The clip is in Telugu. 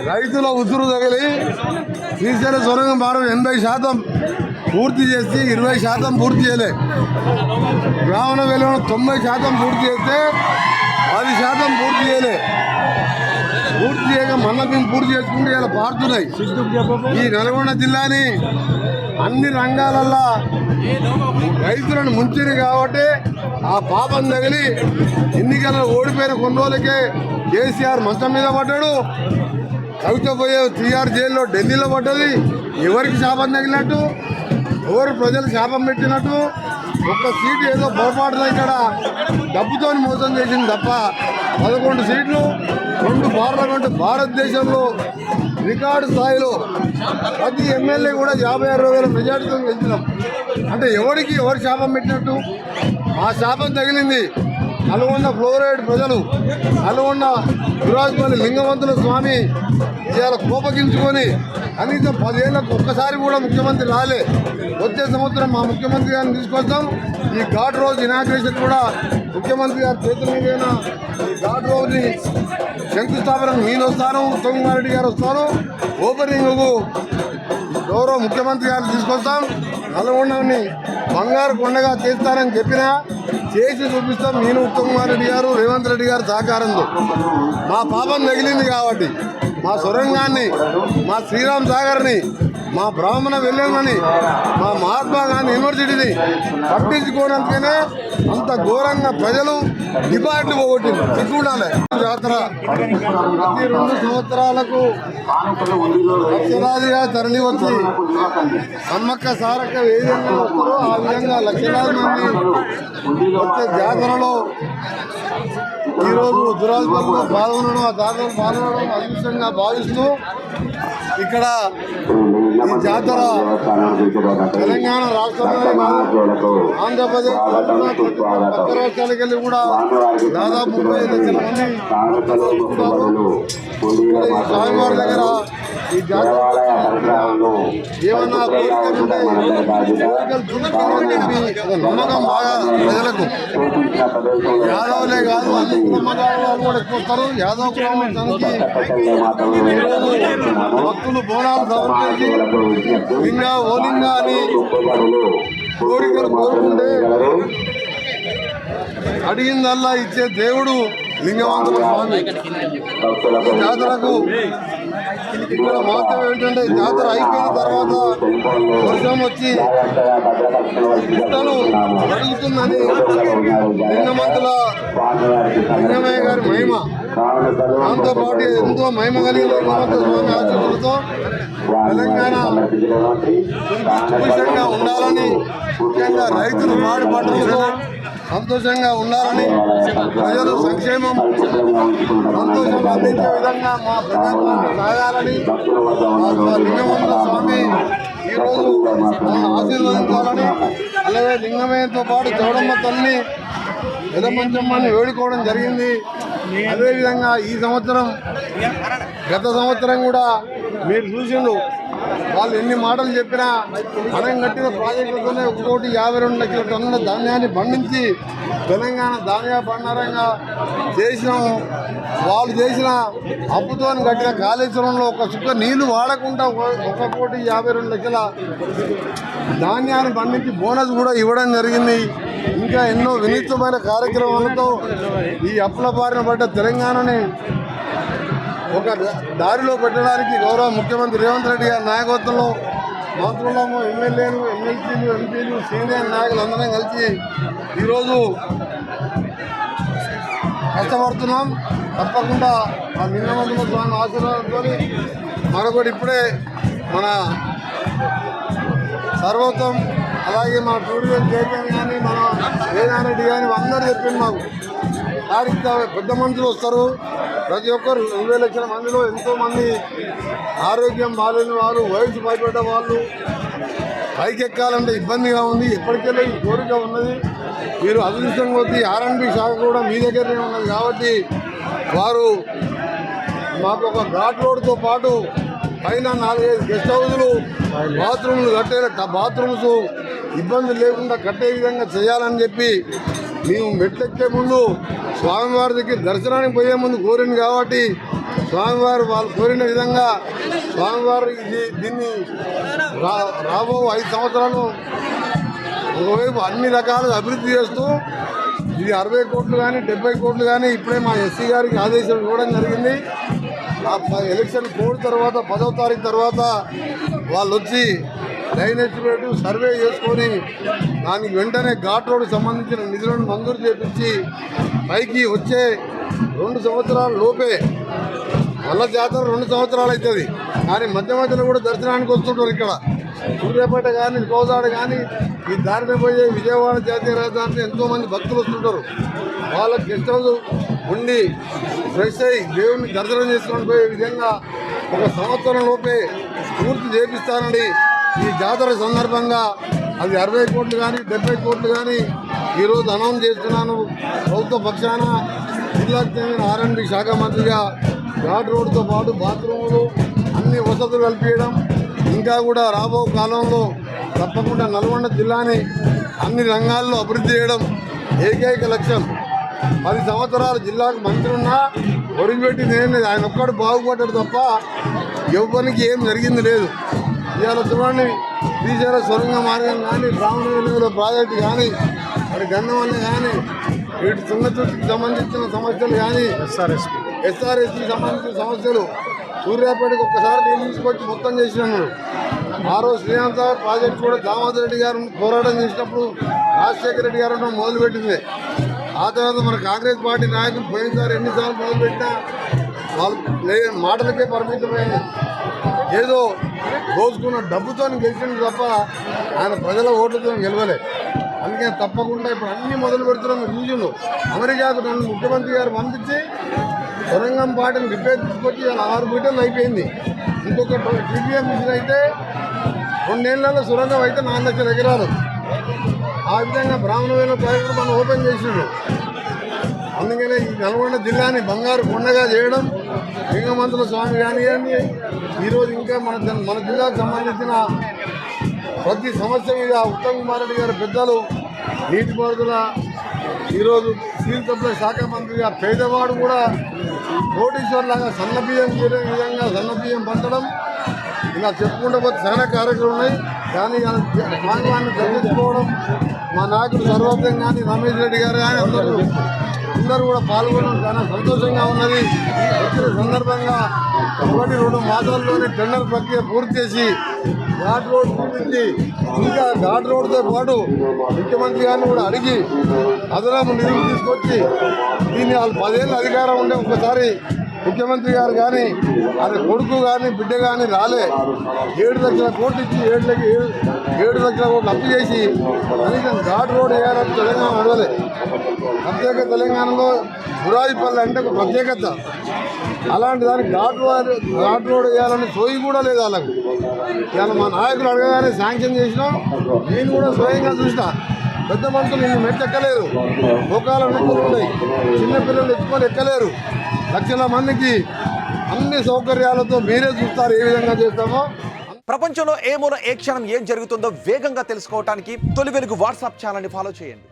రైతుల ఉసురు తగిలి శ్రీశైల సొరంగం భారం 80% పూర్తి చేసి 20% పూర్తి చేయలే. రావణ వెలువను 90% పూర్తి చేస్తే 10% పూర్తి చేయలే. పూర్తి చేయక మన్నపిని పూర్తి చేసుకుంటే ఇలా పారుతున్నాయి. ఈ నల్గొండ జిల్లాని అన్ని రంగాలల్లో రైతులను ముంచింది కాబట్టి ఆ పాపం తగిలి ఎన్నికల్లో ఓడిపోయిన కొన్ని రోజులకే కేసీఆర్ మంచం మీద పడ్డాడు. కవిత పోయే టీఆర్ జైల్లో ఢిల్లీలో పడ్డది. ఎవరికి శాపం తగిలినట్టు, ఎవరు ప్రజలు శాపం పెట్టినట్టు? ఒక్క సీటు ఏదో పొరపాటున ఇక్కడ డబ్బుతో మోసం చేసింది తప్ప 11 సీట్లు 2 పార్లమెంటు భారతదేశంలో రికార్డు స్థాయిలో ప్రతి ఎమ్మెల్యే కూడా 56,000 మెజార్టీతో గెలిచినాం. అంటే ఎవరు శాపం పెట్టినట్టు? ఆ శాపం తగిలింది నల్గొండ ఫ్లోరైడ్ ప్రజలు. నల్గొండ విరాజ్పల్లి లింగవంతుల స్వామి ఇవాళ కోపగించుకొని కనీసం 10 ఏళ్లకు ఒక్కసారి కూడా ముఖ్యమంత్రి రాలే. వచ్చే సంవత్సరం మా ముఖ్యమంత్రి గారిని తీసుకొస్తాం. ఈ ఘాట్ రోడ్ ఇనాగ్రేషన్ కూడా ముఖ్యమంత్రి గారి చేతుల మీదైనా ఈ ఘాట్ రోడ్ని శంకుస్థాపనకు నేను వస్తాను, ఉత్తమ్ కుమార్ రెడ్డి గారు వస్తాను. ఓపెనింగ్కు గౌరవ ముఖ్యమంత్రి గారిని తీసుకొస్తాం. నల్గొండని బంగారు కొండగా చేస్తానని చెప్పినా చేసి చూపిస్తాం. నేను ఉత్తమ్ కుమార్ రెడ్డి గారు, రేవంత్ రెడ్డి గారు సహకారంతో మా పాపం తగిలింది కాబట్టి మా సొరంగాన్ని, మా శ్రీరామ్ సాగర్ని, మా బ్రాహ్మణ వెల్లెలని, మా మహాత్మా గాంధీ యూనివర్సిటీని పట్టించుకోవడానికనే అంత ఘోరంగా ప్రజలు డిపాజిట్లు పోగొట్టింది. సిగ్గుండాలి. జాతర ప్రతి 2 సంవత్సరాలకు లక్షలాదిగా తరలి వచ్చి సమ్మక్క సారక్క ఏ విధంగా వస్తారో ఆ విధంగా లక్షలాది మంది వచ్చే జాతరలో ఈరోజు దురాజపల్లిలో పాల్గొనడం, ఆ జాతరలో పాల్గొనడం అదృష్టంగా భావిస్తూ ఇక్కడ ఈ జాతర తెలంగాణ రాష్ట్రంలో ఆంధ్రప్రదేశ్ పక్క రాష్ట్రాలకు వెళ్ళి కూడా దాదాపు 35 లక్షల మంది స్వామివారి దగ్గర ఈ జాతర ఏమన్నా కోరికలు చెప్పి నమ్మకం బాగా ప్రజలకు. యాదవులే కాదు అన్ని కుటుంబాల వాళ్ళు కూడా ఎక్కువ వస్తారు. యాదవ్ కుటుంబానికి భక్తులు బోనాలు సమర్పించి లింగా ఓలింగా అని కోరికలు కోరుకుంటే అడిగిందల్లా ఇచ్చే దేవుడు లింగవంతుల స్వామి. ఈ జాతరకు ఇక్కడ మాత్రం ఏంటంటే జాతర అయిపోయిన తర్వాత వర్షం వచ్చి గుట్టలు జరుగుతుందని లింగమంతుల లింగమయ్య గారి మహిమ, దాంతోపాటు ఎంతో మహిమ కలిగిన లింగమంతుల స్వామి ఆశీస్సులతో తెలంగాణ సుభిక్షంగా ఉండాలని, ముఖ్యంగా రైతులు పాడి పంటలతో సంతోషంగా ఉండాలని, ప్రజలు సంక్షేమం సంతోషం అందించే విధంగా మా ప్రజాపాలన సాగాలని లింగమంతుల స్వామి ఈరోజు ఆశీర్వదించాలని, అలాగే లింగమయ్యతో పాటు చౌడమ్మ తల్లిని ఎదమంచమ్మని వేడుకోవడం జరిగింది. అదేవిధంగా ఈ సంవత్సరం గత సంవత్సరం కూడా మీరు చూసిండు వాళ్ళు ఎన్ని మాటలు చెప్పినా మనం కట్టిన ప్రాజెక్టులతోనే 1,52 లక్షల టన్నుల ధాన్యాన్ని పండించి తెలంగాణ ధాన్య భండారంగా చేసినాము. వాళ్ళు చేసిన అప్పుతో కట్టిన కాళేశ్వరంలో ఒక చుక్క నీళ్లు వాడకుండా 1,52 లక్షల ధాన్యాన్ని పండించి బోనస్ కూడా ఇవ్వడం జరిగింది. ఇంకా ఎన్నో వినూత్నమైన కార్యక్రమాలతో ఈ అప్పుల బారిన పడ్డ తెలంగాణని ఒక దారిలో పెట్టడానికి గౌరవ ముఖ్యమంత్రి రేవంత్ రెడ్డి గారి నాయకత్వంలో మంత్రులము, ఎమ్మెల్యేలు, ఎమ్మెల్సీలు, ఎంపీలు, సీనియర్ నాయకులు అందరం కలిసి ఈరోజు కష్టపడుతున్నాం. తప్పకుండా ఆ లింగమంతుల స్వామి ఆశీర్వాదంతో మరొకటి ఇప్పుడే మన సర్వోత్తం అలాగే మా టూరిజం చైర్మన్ కానీ మన వేదారెడ్డి కానీ అందరూ చెప్పింది మాకు పెద్ద మనుషులు వస్తారు. ప్రతి ఒక్కరు 20 లక్షల మందిలో ఎంతోమంది ఆరోగ్యం బాగాలేని వాళ్ళు, వయసు భయపడ్డ వాళ్ళు పైకెక్కాలంటే ఇబ్బందిగా ఉంది. ఎప్పటికెళ్ళి ఈ కోరిక ఉన్నది. మీరు అదృష్టం కొద్దీ R&B శాఖ కూడా మీ దగ్గరనే ఉన్నది కాబట్టి వారు మాకు ఒక ఘాట్ రోడ్తో పాటు పైన 4-5 గెస్ట్ హౌజులు, బాత్రూమ్లు కట్టే బాత్రూమ్స్ ఇబ్బంది లేకుండా కట్టే విధంగా చేయాలని చెప్పి మేము మెట్లెక్కే ముందు స్వామివారి దగ్గర దర్శనానికి పోయే ముందు కోరింది కాబట్టి స్వామివారు వాళ్ళు కోరిన విధంగా స్వామివారు దీన్ని రాబో 5 సంవత్సరాలు ఒకవైపు అన్ని రకాలుగా అభివృద్ధి చేస్తూ ఇది 60 కోట్లు కానీ 70 కోట్లు కానీ ఇప్పుడే మా ఎస్సీ గారికి ఆదేశం ఇవ్వడం జరిగింది. ఆ ఎలక్షన్ కోడ్ తర్వాత 10వ తారీఖు తర్వాత వాళ్ళు వచ్చి లైన్ ఎస్టిమేటివ్ సర్వే చేసుకొని దానికి వెంటనే ఘాట్ రోడ్డు సంబంధించిన నిధులను మంజూరు చేపించి పైకి వచ్చే 2 సంవత్సరాల లోపే వల్ల జాతర 2 సంవత్సరాలు అవుతుంది. కానీ మధ్య మధ్యలో కూడా దర్శనానికి వస్తుంటారు. ఇక్కడ సూర్యాపేట కానీ కోదాడ కానీ ఈ దారిని పోయే విజయవాడ జాతీయ రహదారిని ఎంతోమంది భక్తులు వస్తుంటారు. వాళ్ళకి గెస్ట్ హౌస్ ఉండి ఫ్రెష్ అయ్యి దేవుడిని దర్శనం చేసుకొని పోయే విధంగా 1 సంవత్సరం లోపే పూర్తి చేపిస్తానని ఈ జాతర సందర్భంగా అది 60 కోట్లు కానీ 70 కోట్లు కానీ ఈరోజు అనౌన్స్ చేస్తున్నాను. ప్రభుత్వ పక్షాన జిల్లాకు చెందిన R&B శాఖ మంత్రిగా ఘాట్ రోడ్డుతో పాటు బాత్రూములు అన్ని వసతులు కల్పించడం, ఇంకా కూడా రాబో కాలంలో తప్పకుండా నల్గొండ జిల్లాని అన్ని రంగాల్లో అభివృద్ధి చేయడం ఏకైక లక్ష్యం. 10 సంవత్సరాలు జిల్లాకు మంత్రి ఉన్నా ఒడిగిపెట్టి నేను ఆయన ఒక్కడు బాగుపడ్డాడు తప్ప ఎవ్వరికి ఏం జరిగింది లేదు. ఇవాళ చూడండి శ్రీశైల సొరంగ మార్గం కానీ రామనగరంలో ప్రాజెక్టు కానీ మరి గన్నవల్లి కానీ వీటి తుంగతుర్తికి సంబంధించిన సమస్యలు కానీ ఎస్ఆర్ఎస్కి సంబంధించిన సమస్యలు సూర్యాపేటకు ఒక్కసారి నేను తీసుకొచ్చి మొత్తం చేసినాను. ఆ రోజు శ్రీకాంత్ సాగర్ ప్రాజెక్టు కూడా దామోదర్ రెడ్డి గారు పోరాటం చేసినప్పుడు రాజశేఖర రెడ్డి గారు మొదలుపెట్టింది. ఆ తర్వాత మన కాంగ్రెస్ పార్టీ నాయకులు పోయినసారి ఎన్నిసార్లు మొదలుపెట్టినా వాళ్ళు మాటలకే పరిమితమైంది. ఏదో దోచుకున్న డబ్బుతో గెలిచింది తప్ప ఆయన ప్రజల ఓట్లతో గెలవలే. అందుకే తప్పకుండా ఇప్పుడు అన్నీ మొదలు పెడుతున్నాం. చూసిండు అమెరికాకు నన్ను ముఖ్యమంత్రి గారు పంపించి సొరంగం పాటను రిపేర్ తీసుకొచ్చి 6 మీటర్లు అయిపోయింది. ఇంకొక TPM మిషన్ అయితే 2 ఏళ్లలో సొరంగం అయితే 4 లక్షల ఎకరాలు. ఆ విధంగా బ్రాహ్మణవేల ప్రాజెక్టు మనం ఓపెన్ చేసిండు. అందుకనే ఈ నల్గొండ జిల్లాని బంగారు కొండగా చేయడం లింగమంతుల స్వామి కానివ్వండి, ఈరోజు ఇంకా మన జిల్లాకు సంబంధించిన ప్రతి సమస్య మీద ఉత్తమ్ కుమార్ రెడ్డి గారి పెద్దలు నీటిపారుదల ఈరోజు స్టీల్ సప్లై శాఖ మంత్రిగా పేదవాడు కూడా కోటీశ్వర్లాగా సన్నబియ్యం చేసే విధంగా సన్నబియ్యం పంచడం ఇలా చెప్పుకుంటూ పోతే చాలా కార్యక్రమాలు ఉన్నాయి. కానీ స్వామివారిని దర్శించుకోవడం మా నాయకుడు సర్వోదయం కానీ రమేష్ రెడ్డి గారు కానీ అందరూ కూడా పాల్గొనడం చాలా సంతోషంగా ఉన్నది. వచ్చిన సందర్భంగా 1-2 మాసాల్లోనే టెండర్ ప్రక్రియ పూర్తి చేసి ఘాట్ రోడ్ చూపించి ఇంకా ఘాట్ రోడ్తో పాటు ముఖ్యమంత్రి గారిని కూడా అడిగి అదనపు నిధులు తీసుకొచ్చి దీన్ని వాళ్ళు 10 ఏళ్ళ అధికారం ఉండే ఒకసారి ముఖ్యమంత్రి గారు కానీ అది కొడుకు కానీ బిడ్డ కానీ రాలే 7 లక్షల కోట్లు ఇచ్చి 7 లక్షల కోట్లు అప్పు చేసి కనీసం ఘాట్ రోడ్ వేయాలని తెలంగాణ అడగలే. ప్రత్యేక తెలంగాణలో గురాయిపల్లి అంటే ఒక ప్రత్యేకత. అలాంటి దానికి ఘాట్ రోడ్ వేయాలని సోయి కూడా లేదు వాళ్ళకు. ఇవాళ మా నాయకులు అడగగానే శాంక్షన్ చేసినాం. నేను కూడా స్వయంగా చూసినా పెద్ద మనుషులు ఇన్ని మెట్లు ఎక్కలేరు, మోకాల నొప్పులు ఉన్నాయి, చిన్నపిల్లలు ఎత్తుకొని ఎక్కలేరు. లక్షల మందికి అన్ని సౌకర్యాలతో మీరే చూస్తారు ఏ విధంగా చేస్తామో. ప్రపంచంలో ఏ మూల ఏ క్షణం ఏం జరుగుతుందో వేగంగా తెలుసుకోవడానికి తొలి వెలుగు వాట్సాప్ ఛానల్ని ఫాలో చేయండి.